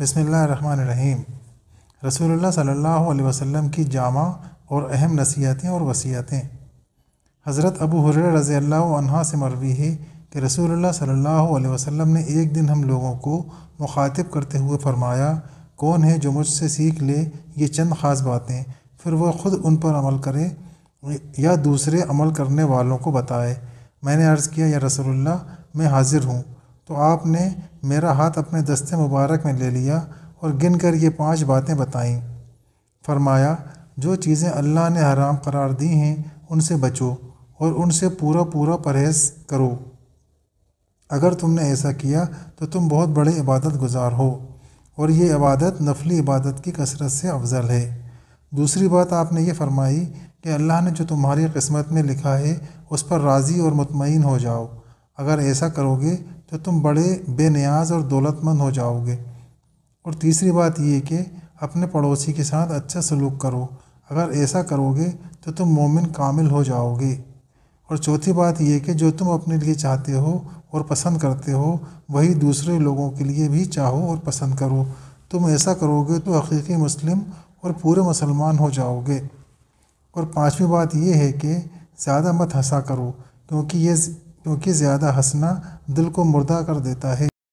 بسم اللہ الرحمن الرحیم۔ رسول اللہ صلی اللہ علیہ وسلم کی جامع اور اہم نصیحتیں اور وصیتیں۔ حضرت ابو ہریرہ رضی اللہ عنہ سے مروی ہے کہ رسول اللہ صلی اللہ علیہ وسلم نے ایک دن ہم لوگوں کو مخاطب کرتے ہوئے فرمایا، کون ہے جو مجھ سے سیکھ لے یہ چند خاص باتیں، پھر وہ خود ان پر عمل کرے یا دوسرے عمل کرنے والوں کو بتائے۔ میں نے عرض کیا، یا رسول اللہ، میں حاضر ہوں۔ تو آپ نے میرا ہاتھ اپنے دستے مبارک میں لے لیا اور گن کر یہ 5 باتیں بتائیں۔ فرمایا، جو چیزیں اللہ نے حرام قرار دی ہیں ان سے بچو اور ان سے پورا پرہیز کرو۔ اگر تم نے ایسا کیا تو تم بہت بڑے عبادت گزار ہو، اور یہ عبادت نفلی عبادت کی کثرت سے افضل ہے۔ دوسری بات آپ نے یہ فرمائی کہ اللہ نے جو تمہاری قسمت میں لکھا ہے اس پر راضی اور مطمئن ہو جاؤ۔ اگر ایسا کرو گے تو تم بڑے بے نیاز اور دولت مند ہو جاؤ گے۔ اور تیسری بات یہ کہ اپنے پڑوسی کے ساتھ اچھا سلوک کرو۔ اگر ایسا کرو گے تو تم مومن کامل ہو جاؤ گے۔ اور چوتھی بات یہ کہ جو تم اپنے لیے چاہتے ہو اور پسند کرتے ہو وہی دوسرے لوگوں کے لیے بھی چاہو اور پسند کرو۔ تم ایسا کرو گے تو حقیقی مسلم اور پورے مسلمان ہو جاؤ گے۔ اور 5ویں بات یہ ہے کہ زیادہ مت ہنسا کرو، کیونکہ زیادہ ہنسنا دل کو مردہ کر دیتا ہے۔